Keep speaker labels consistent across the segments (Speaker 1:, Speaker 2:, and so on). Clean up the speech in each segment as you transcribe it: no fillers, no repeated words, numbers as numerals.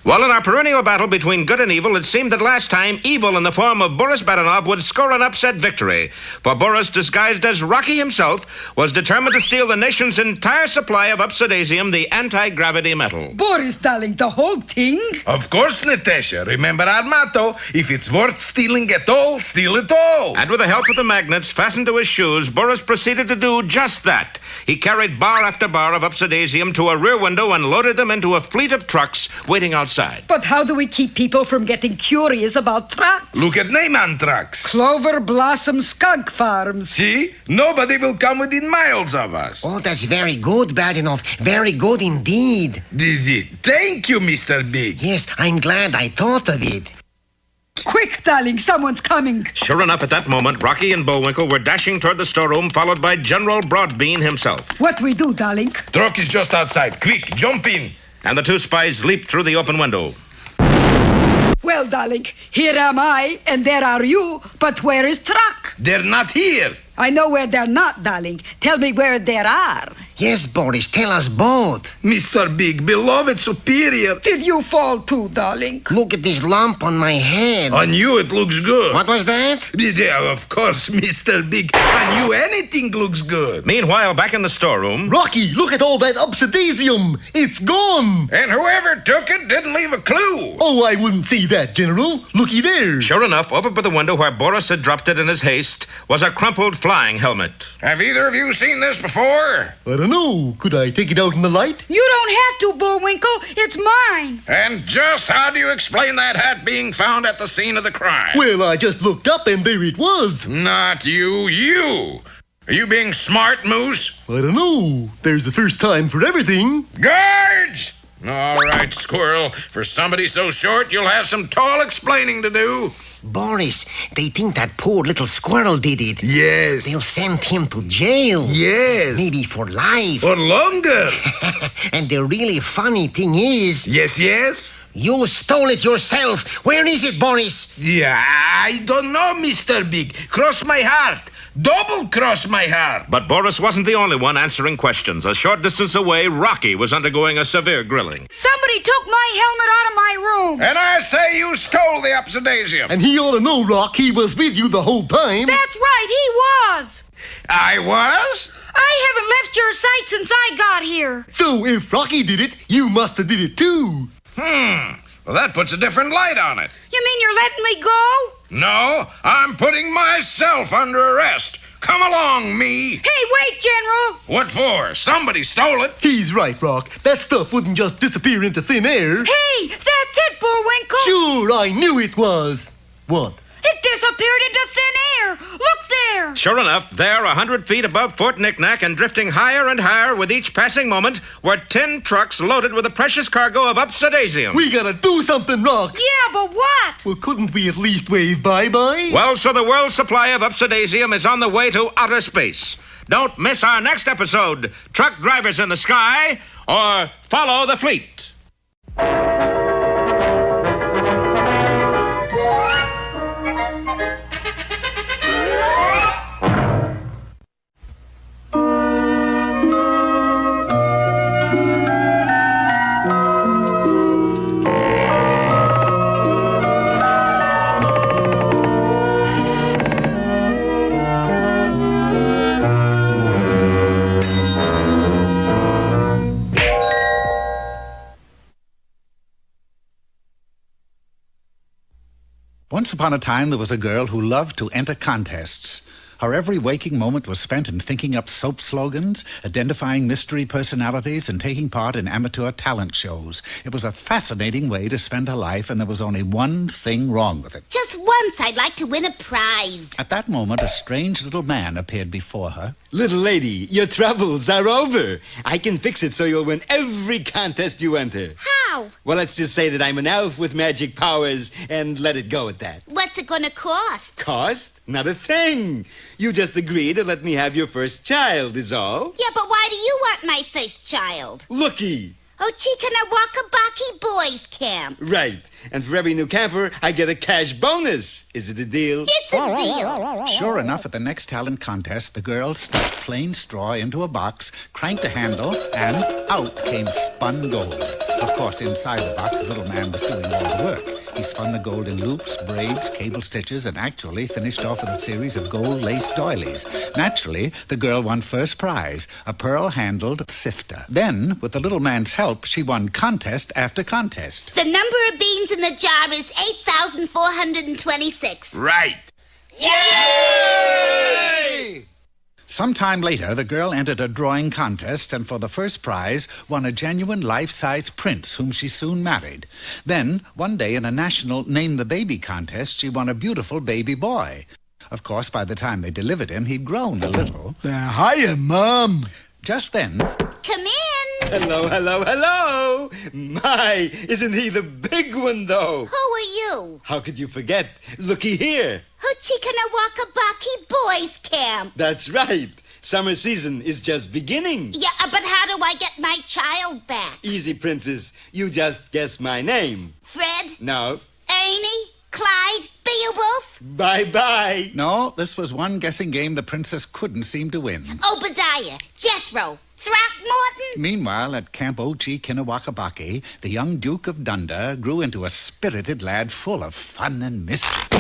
Speaker 1: Well, in our perennial battle between good and evil, it seemed that last time evil in the form of Boris Badenov would score an upset victory. For Boris, disguised as Rocky himself, was determined to steal the nation's entire supply of Upsidaisium, the anti-gravity metal.
Speaker 2: Boris, darling, the whole thing?
Speaker 3: Of course, Natasha. Remember our motto, if it's worth stealing at all, steal it all.
Speaker 1: And with the help of the magnets fastened to his shoes, Boris proceeded to do just that. He carried bar after bar of Upsidaisium to a rear window and loaded them into a fleet of trucks waiting outside.
Speaker 2: But how do we keep people from getting curious about trucks?
Speaker 3: Look at name on trucks.
Speaker 2: Clover Blossom Skunk Farms.
Speaker 3: See? Nobody will come within miles of us.
Speaker 4: Oh, that's very good, Badenov. Very good indeed.
Speaker 3: Thank you, Mr. Big.
Speaker 4: Yes, I'm glad I thought of it.
Speaker 2: Quick, darling, someone's coming.
Speaker 1: Sure enough, at that moment, Rocky and Bullwinkle were dashing toward the storeroom, followed by General Broadbean himself.
Speaker 2: What we do, darling?
Speaker 3: Truck is just outside. Quick, jump in.
Speaker 1: And the two spies leaped through the open window.
Speaker 2: Well, darling, here am I, and there are you, but where is truck?
Speaker 3: They're not here.
Speaker 2: I know where they're not, darling. Tell me where there are.
Speaker 4: Yes, Boris, tell us both.
Speaker 3: Mr. Big, beloved superior.
Speaker 2: Did you fall too, darling?
Speaker 4: Look at this lump on my head.
Speaker 3: On you, it looks good.
Speaker 4: What was that?
Speaker 3: Yeah, of course, Mr. Big. On you, anything looks good.
Speaker 1: Meanwhile, back in the storeroom...
Speaker 5: Rocky, look at all that Upsidaisium. It's gone.
Speaker 3: And whoever took it didn't leave a clue.
Speaker 5: Oh, I wouldn't say that, General. Looky there.
Speaker 1: Sure enough, open by the window where Boris had dropped it in his haste was a crumpled flying helmet.
Speaker 3: Have either of you seen this before?
Speaker 5: I don't know. Could I take it out in the light?
Speaker 2: You don't have to, Bullwinkle. It's mine.
Speaker 3: And just how do you explain that hat being found at the scene of the crime?
Speaker 5: Well, I just looked up and there it was.
Speaker 3: Not you, you. Are you being smart, Moose?
Speaker 5: I don't know. There's the first time for everything.
Speaker 3: Guards! All right, Squirrel. For somebody so short, you'll have some tall explaining to do.
Speaker 4: Boris, they think that poor little squirrel did it.
Speaker 3: Yes.
Speaker 4: They'll send him to jail.
Speaker 3: Yes.
Speaker 4: Maybe for life.
Speaker 3: Or longer.
Speaker 4: And the really funny thing is...
Speaker 3: Yes?
Speaker 4: You stole it yourself. Where is it, Boris?
Speaker 3: Yeah, I don't know, Mr. Big. Cross my heart. Double cross my heart.
Speaker 1: But Boris wasn't the only one answering questions. A short distance away, Rocky was undergoing a severe grilling.
Speaker 2: Somebody took my helmet out of my room.
Speaker 3: And I say you stole the Upsidaisium.
Speaker 5: And he ought to know, Rock, he was with you the whole time.
Speaker 2: That's right, he was.
Speaker 3: I was?
Speaker 2: I haven't left your sight since I got here.
Speaker 5: So if Rocky did it, you must have did it too.
Speaker 3: Well, that puts a different light on it.
Speaker 2: You mean you're letting me go?
Speaker 3: No, I'm putting myself under arrest. Come along, me.
Speaker 2: Hey, wait, General.
Speaker 3: What for? Somebody stole it.
Speaker 5: He's right, Rock. That stuff wouldn't just disappear into thin air.
Speaker 2: Hey, that's it, Bullwinkle.
Speaker 5: Sure, I knew it was. What?
Speaker 2: It disappeared into thin air. Look there.
Speaker 1: Sure enough, there, 100 feet above Fort Knick-Knack and drifting higher and higher with each passing moment, were 10 trucks loaded with a precious cargo of Upsidaisium.
Speaker 5: We gotta do something, Rock.
Speaker 2: Yeah, but what?
Speaker 5: Well, couldn't we at least wave bye-bye?
Speaker 1: Well, so the world's supply of Upsidaisium is on the way to outer space. Don't miss our next episode, Truck Drivers in the Sky, or Follow the Fleet.
Speaker 6: Once upon a time, there was a girl who loved to enter contests. Her every waking moment was spent in thinking up soap slogans, identifying mystery personalities, and taking part in amateur talent shows. It was a fascinating way to spend her life, and there was only one thing wrong with it.
Speaker 7: Just once I'd like to win a prize.
Speaker 6: At that moment, a strange little man appeared before her.
Speaker 8: Little lady, your troubles are over. I can fix it so you'll win every contest you enter.
Speaker 7: How?
Speaker 8: Well, let's just say that I'm an elf with magic powers and let it go at that.
Speaker 7: What's it gonna cost?
Speaker 8: Cost? Not a thing. You just agree to let me have your first child, is all.
Speaker 7: Yeah, but why do you want my first child?
Speaker 8: Looky.
Speaker 7: Ochikana Boys Camp.
Speaker 8: Right. And for every new camper, I get a cash bonus. Is it a deal?
Speaker 7: It's a deal.
Speaker 6: Sure enough, at the next talent contest, the girl stuck plain straw into a box, cranked a handle, and out came spun gold. Of course, inside the box, the little man was doing all the work. He spun the gold in loops, braids, cable stitches, and actually finished off with a series of gold lace doilies. Naturally, the girl won first prize, a pearl-handled sifter. Then, with the little man's help, she won contest after contest.
Speaker 7: The number of beans in the jar is 8,426.
Speaker 3: Right.
Speaker 7: Yay!
Speaker 6: Sometime later, the girl entered a drawing contest and for the first prize won a genuine life-size prince whom she soon married. Then, one day in a national Name the Baby contest, she won a beautiful baby boy. Of course, by the time they delivered him, he'd grown a little.
Speaker 5: Hiya, Mom.
Speaker 6: Just then,
Speaker 7: Come in.
Speaker 8: Hello, hello, hello. My, isn't he the big one, though?
Speaker 7: Who are you?
Speaker 8: How could you forget? Looky here.
Speaker 7: Ochikana Boys Camp.
Speaker 8: That's right. Summer season is just beginning.
Speaker 7: Yeah, but how do I get my child back?
Speaker 8: Easy, princess. You just guess my name.
Speaker 7: Fred?
Speaker 8: No.
Speaker 7: Annie? Clyde? Beowulf?
Speaker 8: Bye-bye.
Speaker 6: no, this was one guessing game the princess couldn't seem to win.
Speaker 7: Obadiah? Jethro? Throckmorton?
Speaker 6: Meanwhile, at Camp Ochi-Kinawakabaki, the young Duke of Dunda grew into a spirited lad full of fun and mischief.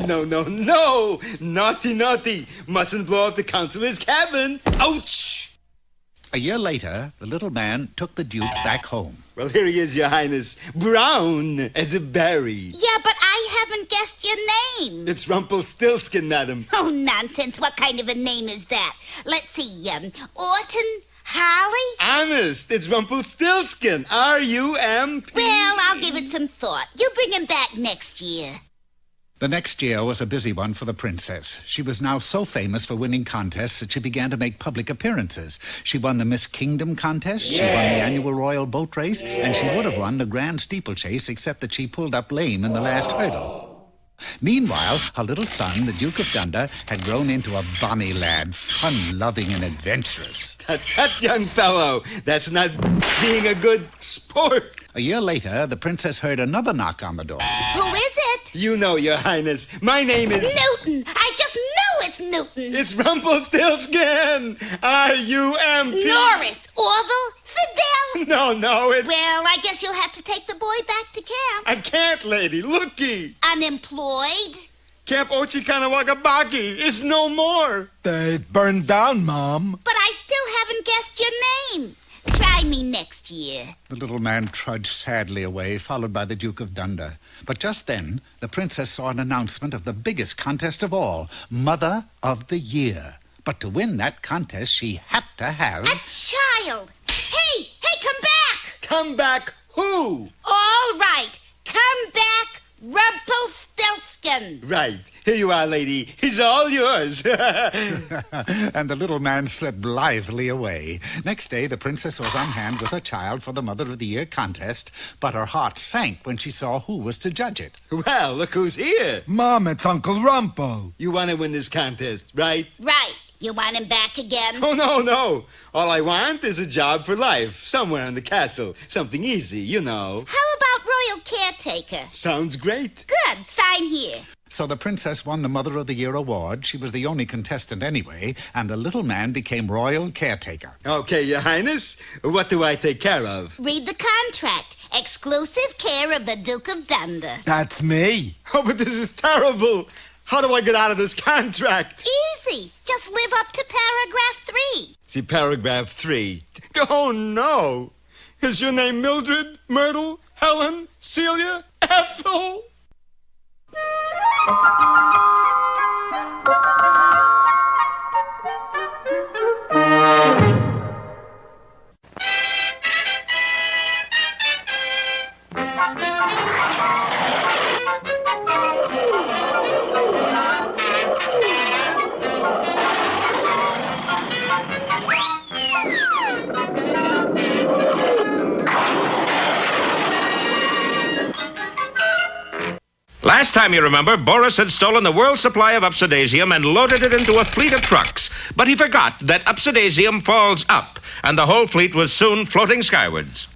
Speaker 8: No, no, no. Naughty, naughty. Mustn't blow up the counselor's cabin. Ouch!
Speaker 6: A year later, the little man took the Duke back home.
Speaker 8: Well, here he is, Your Highness. Brown as a berry.
Speaker 7: Yeah, but I haven't guessed your name.
Speaker 8: It's Rumpelstiltskin, madam.
Speaker 7: Oh, nonsense. What kind of a name is that? Let's see, Orton? Holly?
Speaker 8: Honest, it's Rumpelstiltskin. R-U-M-P.
Speaker 7: Well, I'll give it some thought. You bring him back next year.
Speaker 6: The next year was a busy one for the princess. She was now so famous for winning contests that she began to make public appearances. She won the Miss Kingdom contest, she won the annual royal boat race, and she would have won the grand steeplechase except that she pulled up lame in the last hurdle. Meanwhile, her little son, the Duke of Dunda, had grown into a bonny lad, fun-loving and adventurous.
Speaker 8: Tut, young fellow. That's not being a good sport.
Speaker 6: A year later, the princess heard another knock on the door.
Speaker 7: Who is it?
Speaker 8: You know, Your Highness. My name is...
Speaker 7: Newton. I just know it's Newton.
Speaker 8: It's Rumpelstiltskin. R-U-M-P.
Speaker 7: Norris. Orville. Fidel.
Speaker 8: No, it's...
Speaker 7: Well, I guess you'll have to take the boy back to camp.
Speaker 8: I can't, lady. Looky.
Speaker 7: Unemployed?
Speaker 8: Camp Ochi-Kinawakabaki is no more.
Speaker 5: They burned down, Mom.
Speaker 7: But I still haven't guessed your name. Try me next year.
Speaker 6: The little man trudged sadly away, followed by the Duke of Dunda. But just then, the princess saw an announcement of the biggest contest of all, Mother of the Year. But to win that contest, she had to have...
Speaker 7: A child. Hey, come back.
Speaker 8: Come back who?
Speaker 7: All right. Come back, Rumpelstiltskin.
Speaker 8: Right. Here you are, lady. He's all yours.
Speaker 6: And the little man slipped blithely away. Next day, the princess was on hand with her child for the Mother of the Year contest, but her heart sank when she saw who was to judge it.
Speaker 8: Well, look who's here.
Speaker 5: Mom, it's Uncle Rumpo.
Speaker 8: You want to win this contest, right?
Speaker 7: Right. You want him back again?
Speaker 8: Oh, no. All I want is a job for life, somewhere in the castle. Something easy, you know.
Speaker 7: How about royal caretaker?
Speaker 8: Sounds great.
Speaker 7: Good. Sign here.
Speaker 6: So the princess won the Mother of the Year award. She was the only contestant anyway, and the little man became royal caretaker.
Speaker 8: Okay, Your Highness. What do I take care of?
Speaker 7: Read the contract. Exclusive care of the Duke of Dunda.
Speaker 5: That's me.
Speaker 8: Oh, but this is terrible. How do I get out of this contract?
Speaker 7: Easy. Just live up to paragraph 3.
Speaker 8: See, paragraph 3. Oh, no. Is your name Mildred, Myrtle, Helen, Celia, Ethel?
Speaker 1: Last time, you remember, Boris had stolen the world's supply of Upsidaisium and loaded it into a fleet of trucks. But he forgot that Upsidaisium falls up, and the whole fleet was soon floating skywards.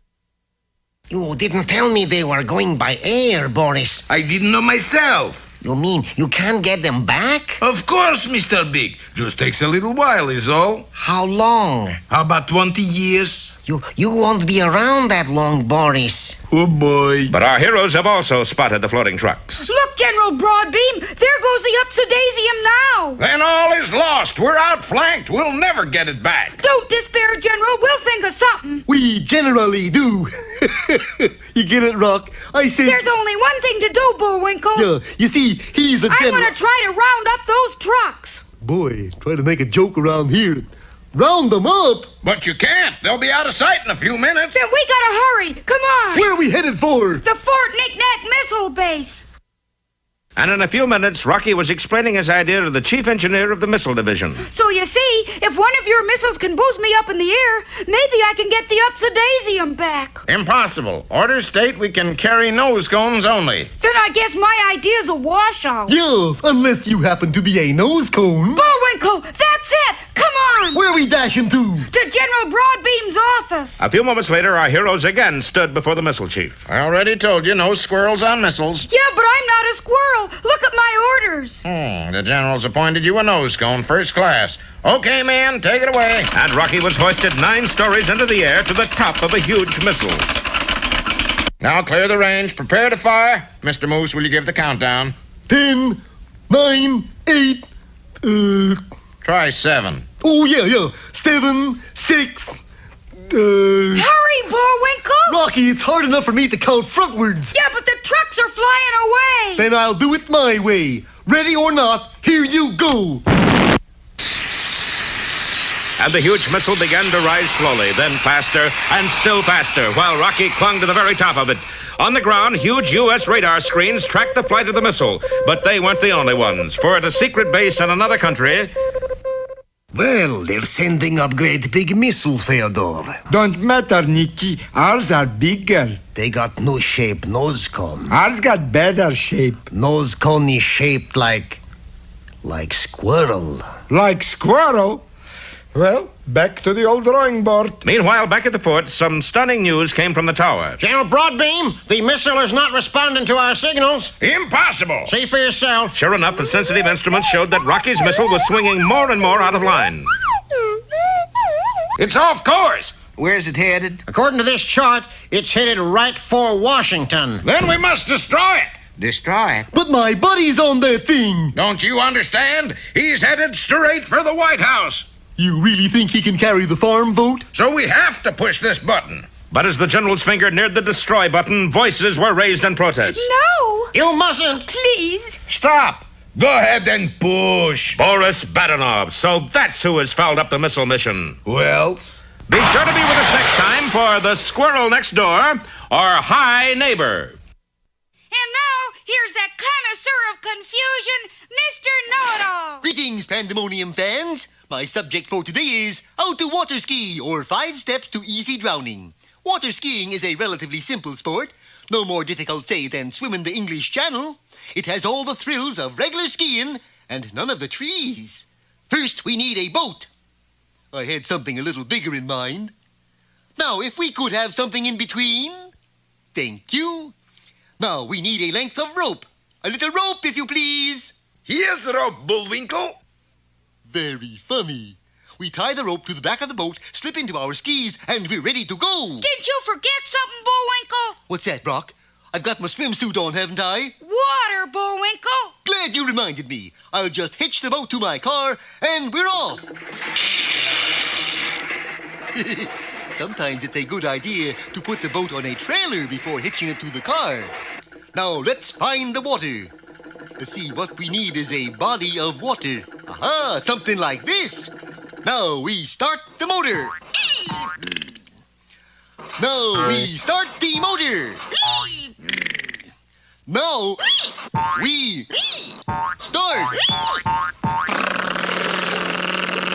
Speaker 4: You didn't tell me they were going by air, Boris.
Speaker 3: I didn't know myself.
Speaker 4: You mean you can't get them back?
Speaker 3: Of course, Mr. Big. Just takes a little while, is all.
Speaker 4: How long?
Speaker 3: How about 20 years?
Speaker 4: You won't be around that long, Boris.
Speaker 3: Oh, boy.
Speaker 1: But our heroes have also spotted the floating trucks.
Speaker 2: Look, General Broadbeam, there goes the Upsidaisium now.
Speaker 3: Then all is lost. We're outflanked. We'll never get it back.
Speaker 2: Don't despair, General. We'll think of something.
Speaker 5: We generally do. You get it, Rock? I said...
Speaker 2: There's only one thing to do, Bullwinkle.
Speaker 5: Yeah, you see, he's a
Speaker 2: I'm
Speaker 5: general...
Speaker 2: going to try to round up those trucks.
Speaker 5: Boy, try to make a joke around here. Round them up?
Speaker 3: But you can't. They'll be out of sight in a few minutes.
Speaker 2: Then we got to hurry. Come on.
Speaker 5: Where are we headed for?
Speaker 2: The Fort Knick-Knack Missile Base.
Speaker 1: And in a few minutes, Rocky was explaining his idea to the chief engineer of the missile division.
Speaker 2: So you see, if one of your missiles can boost me up in the air, maybe I can get the Upsidaisium back.
Speaker 3: Impossible. Orders state we can carry nose cones only.
Speaker 2: Then I guess my idea's a washout.
Speaker 5: Yeah, unless you happen to be a nose cone.
Speaker 2: Bullwinkle, that's it. Come on.
Speaker 5: Where are we dashing to?
Speaker 2: To General Broadbeam's office.
Speaker 1: A few moments later, our heroes again stood before the missile chief.
Speaker 3: I already told you, no squirrels on missiles.
Speaker 2: Yeah, but I'm not a squirrel. Look at my orders.
Speaker 3: The general's appointed you a nose cone, first class. Okay, man, take it away.
Speaker 1: And Rocky was hoisted 9 stories into the air to the top of a huge missile.
Speaker 3: Now clear the range. Prepare to fire. Mr. Moose, will you give the countdown?
Speaker 5: 10, 9, 8,
Speaker 3: Try 7.
Speaker 5: Oh, yeah. 7, 6,
Speaker 2: Hurry, Bullwinkle.
Speaker 5: Rocky, it's hard enough for me to count frontwards.
Speaker 2: Yeah, but the trucks are flying away.
Speaker 5: Then I'll do it my way. Ready or not, here you go.
Speaker 1: And the huge missile began to rise slowly, then faster and still faster, while Rocky clung to the very top of it. On the ground, huge U.S. radar screens tracked the flight of the missile, but they weren't the only ones, for at a secret base in another country...
Speaker 4: Well, they're sending up great big missile, Theodore.
Speaker 8: Don't matter, Nicky. Ours are bigger.
Speaker 4: They got new shape nose cone.
Speaker 8: Ours got better shape.
Speaker 4: Nose cone is shaped like squirrel.
Speaker 8: Like squirrel? Well, back to the old drawing board.
Speaker 1: Meanwhile, back at the fort, some stunning news came from the tower.
Speaker 4: General Broadbeam, the missile is not responding to our signals.
Speaker 3: Impossible.
Speaker 4: See for yourself.
Speaker 1: Sure enough, the sensitive instruments showed that Rocky's missile was swinging more and more out of line.
Speaker 3: It's off course.
Speaker 4: Where's it headed? According to this chart, it's headed right for Washington.
Speaker 3: Then we must destroy it.
Speaker 4: Destroy it?
Speaker 5: But my buddy's on that thing.
Speaker 3: Don't you understand? He's headed straight for the White House.
Speaker 5: You really think he can carry the farm vote?
Speaker 3: So we have to push this button.
Speaker 1: But as the general's finger neared the destroy button, voices were raised in protest.
Speaker 2: No.
Speaker 4: You mustn't.
Speaker 2: Please.
Speaker 3: Stop. Go ahead and push.
Speaker 1: Boris Badenov. So that's who has fouled up the missile mission.
Speaker 3: Who else?
Speaker 1: Be sure to be with us next time for The Squirrel Next Door or Hi Neighbor.
Speaker 2: And now, here's that connoisseur of confusion, Mr. Know-It-All.
Speaker 5: Greetings, Pandemonium fans. My subject for today is how to water ski, or 5 steps to easy drowning. Water skiing is a relatively simple sport. No more difficult, say, than swimming the English Channel. It has all the thrills of regular skiing and none of the trees. First, we need a boat. I had something a little bigger in mind. Now, if we could have something in between. Thank you. Now, we need a length of rope. A little rope, if you please.
Speaker 3: Here's the rope, Bullwinkle.
Speaker 5: Very funny. We tie the rope to the back of the boat, slip into our skis, and we're ready to go.
Speaker 2: Did you forget something, Bullwinkle?
Speaker 5: What's that, Brock? I've got my swimsuit on, haven't I?
Speaker 2: Water, Bullwinkle.
Speaker 5: Glad you reminded me. I'll just hitch the boat to my car, and we're off. Sometimes it's a good idea to put the boat on a trailer before hitching it to the car. Now, let's find the water. Let's see, what we need is a body of water. Aha, something like this. Now we start the motor. Now we start the motor. Now we start.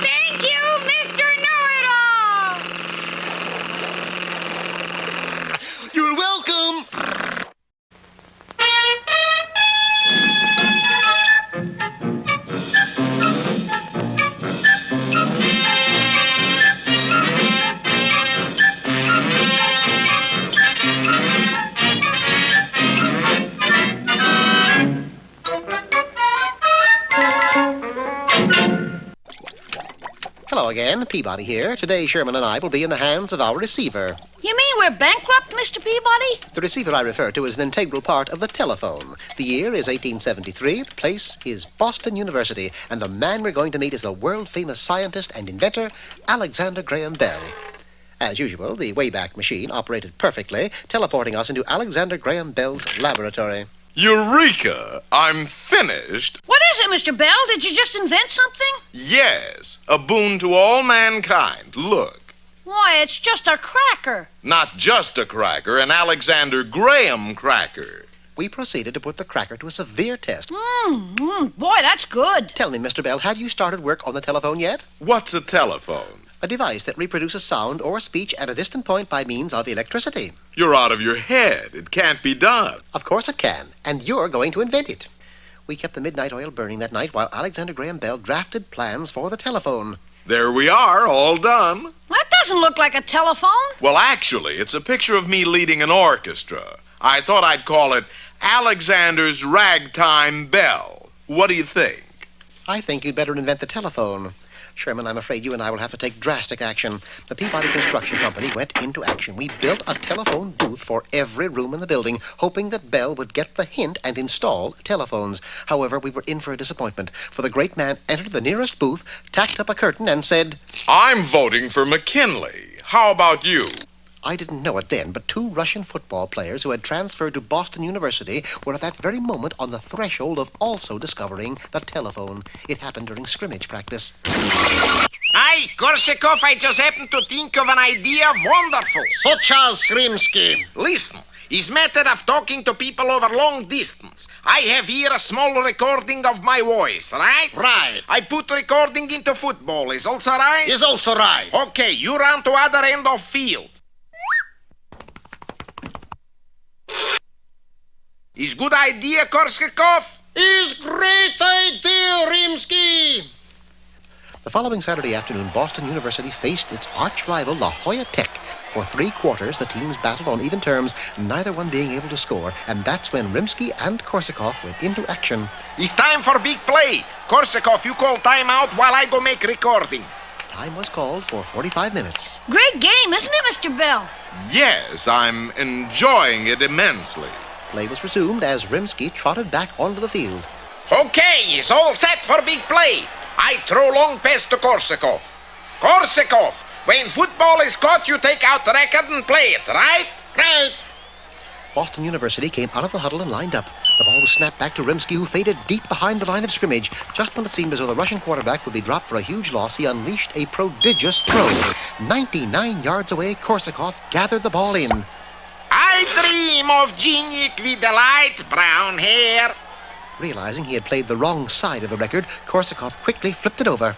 Speaker 2: Thank you, Mr. Know-It-All.
Speaker 5: You're welcome.
Speaker 4: Hello again, Peabody here. Today, Sherman and I will be in the hands of our receiver.
Speaker 9: You mean we're bankrupt, Mr. Peabody?
Speaker 4: The receiver I refer to is an integral part of the telephone. The year is 1873, the place is Boston University, and the man we're going to meet is the world-famous scientist and inventor, Alexander Graham Bell. As usual, the Wayback Machine operated perfectly, teleporting us into Alexander Graham Bell's laboratory.
Speaker 10: Eureka! I'm finished.
Speaker 9: What is it, Mr. Bell? Did you just invent something?
Speaker 10: Yes, a boon to all mankind. Look.
Speaker 9: Why, it's just a cracker.
Speaker 10: Not just a cracker, an Alexander Graham cracker.
Speaker 4: We proceeded to put the cracker to a severe test.
Speaker 9: Boy, that's good.
Speaker 4: Tell me, Mr. Bell, have you started work on the telephone yet?
Speaker 10: What's a telephone?
Speaker 4: A device that reproduces sound or speech at a distant point by means of electricity.
Speaker 10: You're out of your head. It can't be done.
Speaker 4: Of course it can, and you're going to invent it. We kept the midnight oil burning that night while Alexander Graham Bell drafted plans for the telephone.
Speaker 10: There we are, all done.
Speaker 9: That doesn't look like a telephone.
Speaker 10: Well, actually, it's a picture of me leading an orchestra. I thought I'd call it Alexander's Ragtime Bell. What do you think?
Speaker 4: I think you'd better invent the telephone. Sherman, I'm afraid you and I will have to take drastic action. The Peabody Construction Company went into action. We built a telephone booth for every room in the building, hoping that Bell would get the hint and install telephones. However, we were in for a disappointment, for the great man entered the nearest booth, tacked up a curtain, and said,
Speaker 10: I'm voting for McKinley. How about you?
Speaker 4: I didn't know it then, but 2 Russian football players who had transferred to Boston University were at that very moment on the threshold of also discovering the telephone. It happened during scrimmage practice.
Speaker 11: Hi, Korsakov, I just happened to think of an idea wonderful.
Speaker 4: Such as, Rimsky?
Speaker 11: Listen, his method of talking to people over long distance. I have here a small recording of my voice, right?
Speaker 4: Right.
Speaker 11: I put recording into football. Is also right?
Speaker 4: Is also right.
Speaker 11: Okay, you run to other end of field. Is good idea, Korsakov?
Speaker 4: Is great idea, Rimsky. The following Saturday afternoon, Boston University faced its arch rival, La Jolla Tech. For 3 quarters, the teams battled on even terms, neither one being able to score, and that's when Rimsky and Korsakov went into action.
Speaker 11: It's time for big play. Korsakov, you call timeout while I go make recording.
Speaker 4: Time was called for 45 minutes.
Speaker 9: Great game, isn't it, Mr. Bell?
Speaker 10: Yes, I'm enjoying it immensely.
Speaker 4: Play was resumed as Rimsky trotted back onto the field.
Speaker 11: Okay, it's all set for big play. I throw long pass to Korsakov. Korsakov, when football is caught, you take out the record and play it, right?
Speaker 4: Right. Boston University came out of the huddle and lined up. The ball was snapped back to Rimsky, who faded deep behind the line of scrimmage. Just when it seemed as though the Russian quarterback would be dropped for a huge loss, he unleashed a prodigious throw. 99 yards away, Korsakov gathered the ball in.
Speaker 11: I dream of Geniek with the light brown hair.
Speaker 4: Realizing he had played the wrong side of the record, Korsakov quickly flipped it over.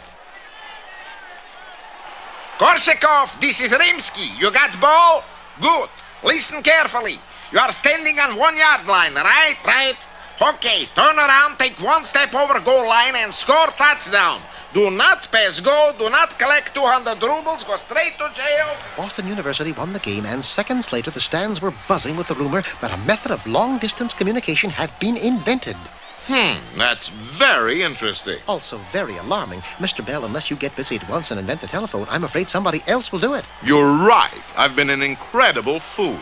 Speaker 11: Korsakov, this is Rimsky. You got ball? Good. Listen carefully. You are standing on 1 yard line, right? Right. Okay, turn around, take 1 step over goal line and score touchdown. Do not pass go, do not collect 200 rubles, go straight to jail.
Speaker 4: Boston University won the game, and seconds later the stands were buzzing with the rumor that a method of long-distance communication had been invented.
Speaker 10: That's very interesting.
Speaker 4: Also very alarming. Mr. Bell, unless you get busy at once and invent the telephone, I'm afraid somebody else will do it.
Speaker 10: You're right. I've been an incredible fool.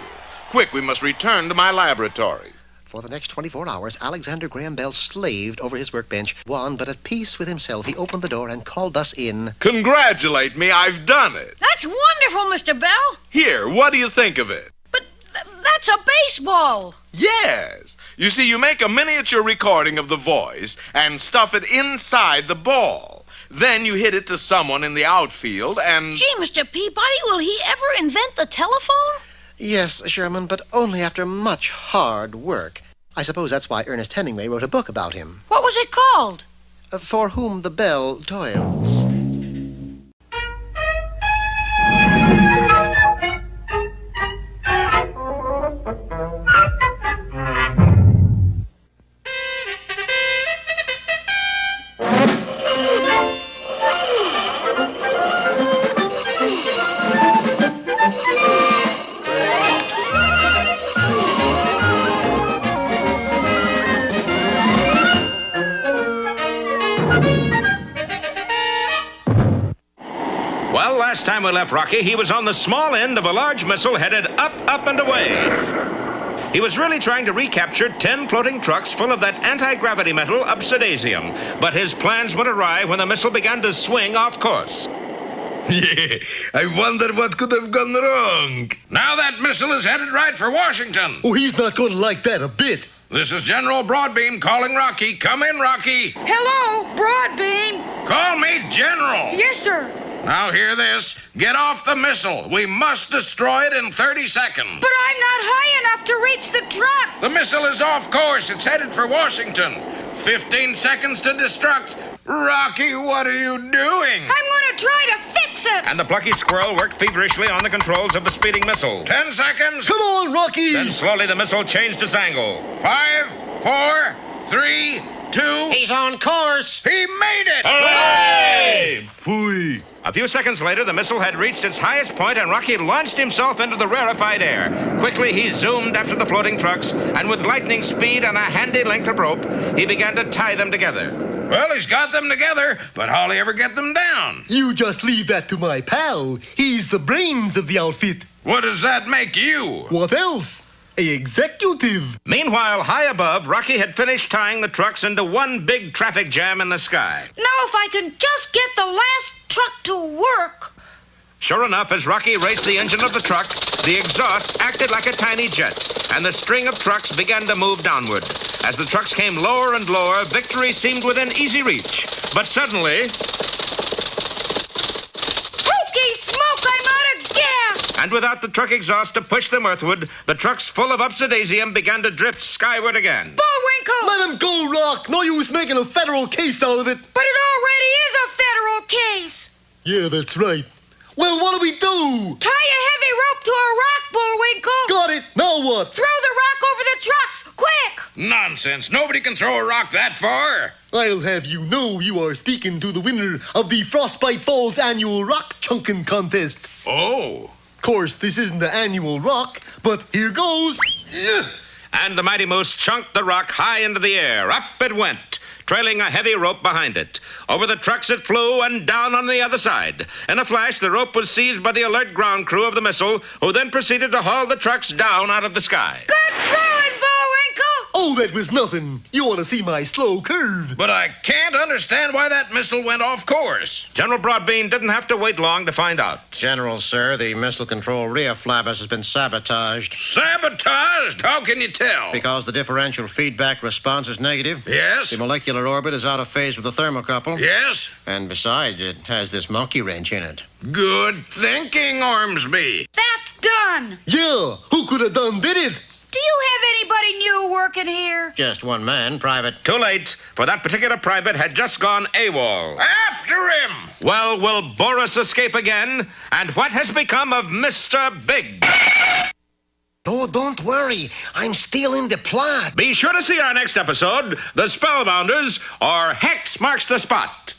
Speaker 10: Quick, we must return to my laboratory.
Speaker 4: For the next 24 hours, Alexander Graham Bell slaved over his workbench. Wan, but at peace with himself, he opened the door and called us in.
Speaker 10: Congratulate me, I've done it.
Speaker 9: That's wonderful, Mr. Bell.
Speaker 10: Here, what do you think of it?
Speaker 9: But that's a baseball.
Speaker 10: Yes. You see, you make a miniature recording of the voice and stuff it inside the ball. Then you hit it to someone in the outfield and...
Speaker 9: Gee, Mr. Peabody, will he ever invent the telephone?
Speaker 4: Yes, Sherman, but only after much hard work. I suppose that's why Ernest Hemingway wrote a book about him.
Speaker 9: What was it called?
Speaker 4: For Whom the Bell Toils.
Speaker 1: Well, last time we left Rocky, he was on the small end of a large missile headed up, up, and away. He was really trying to recapture 10 floating trucks full of that anti-gravity metal, Upsidaisium. But his plans went awry when the missile began to swing off course.
Speaker 3: Yeah, I wonder what could have gone wrong. Now that missile is headed right for Washington.
Speaker 5: Oh, he's not going to like that a bit.
Speaker 3: This is General Broadbeam calling Rocky. Come in, Rocky.
Speaker 2: Hello, Broadbeam.
Speaker 3: Call me General.
Speaker 2: Yes, sir.
Speaker 3: Now hear this. Get off the missile. We must destroy it in 30 seconds.
Speaker 2: But I'm not high enough to reach the truck.
Speaker 3: The missile is off course. It's headed for Washington. 15 seconds to destruct. Rocky, what are you doing?
Speaker 2: I'm going to try to fix it.
Speaker 1: And the plucky squirrel worked feverishly on the controls of the speeding missile.
Speaker 3: 10 seconds.
Speaker 5: Come on, Rocky.
Speaker 1: Then slowly the missile changed its angle.
Speaker 3: 5, 4, 3, 2.
Speaker 4: He's on course.
Speaker 3: He made it.
Speaker 1: Hooray!
Speaker 5: Phooey.
Speaker 1: A few seconds later, the missile had reached its highest point, and Rocky launched himself into the rarefied air. Quickly, he zoomed after the floating trucks, and with lightning speed and a handy length of rope, he began to tie them together.
Speaker 3: Well, he's got them together, but how'll he ever get them down?
Speaker 5: You just leave that to my pal. He's the brains of the outfit.
Speaker 3: What does that make you?
Speaker 5: What else? A executive.
Speaker 1: Meanwhile, high above, Rocky had finished tying the trucks into one big traffic jam in the sky.
Speaker 9: Now, if I can just get the last truck to work.
Speaker 1: Sure enough, as Rocky raced the engine of the truck, the exhaust acted like a tiny jet, and the string of trucks began to move downward. As the trucks came lower and lower, victory seemed within easy reach. But suddenly,
Speaker 9: Hokey smoke, I'm out of gas.
Speaker 1: and without the truck exhaust to push them earthward, the trucks full of Upsidaisium began to drift skyward again.
Speaker 2: Bullwinkle.
Speaker 5: Let him go, Rock. No use making a federal case out of it.
Speaker 2: But it already is a federal case.
Speaker 5: Yeah, that's right. Well, what do we do?
Speaker 2: Tie a heavy rope to a rock, Bullwinkle.
Speaker 5: Got it. Now what?
Speaker 2: Throw the rock over the trucks, quick.
Speaker 3: Nonsense. Nobody can throw a rock that far.
Speaker 5: I'll have you know you are speaking to the winner of the Frostbite Falls annual rock chunking contest.
Speaker 3: Oh.
Speaker 5: Of course, this isn't the annual rock, but here goes.
Speaker 1: And the Mighty Moose chunked the rock high into the air. Up it went, trailing a heavy rope behind it. Over the trucks it flew and down on the other side. In a flash, the rope was seized by the alert ground crew of the missile, who then proceeded to haul the trucks down out of the sky.
Speaker 2: Good throwing, Bullwinkle.
Speaker 5: Oh, that was nothing. You ought to see my slow curve.
Speaker 3: But I can't understand why that missile went off course.
Speaker 1: General Broadbean didn't have to wait long to find out.
Speaker 4: General, sir, the missile control rear flappers has been sabotaged.
Speaker 3: Sabotaged? How can you tell?
Speaker 4: Because the differential feedback response is negative.
Speaker 3: Yes?
Speaker 4: The molecular orbit is out of phase with the thermocouple.
Speaker 3: Yes?
Speaker 4: And besides, it has this monkey wrench in it.
Speaker 3: Good thinking, Ormsby.
Speaker 2: That's done.
Speaker 5: Yeah, who could have done did it?
Speaker 2: Do you have anybody new working here?
Speaker 4: Just one man, Private.
Speaker 1: Too late, for that particular private had just gone AWOL.
Speaker 3: After him!
Speaker 1: Well, will Boris escape again? And what has become of Mr. Big?
Speaker 4: Oh, don't worry. I'm still in the plot.
Speaker 1: Be sure to see our next episode, The Spellbounders, or Hex Marks the Spot.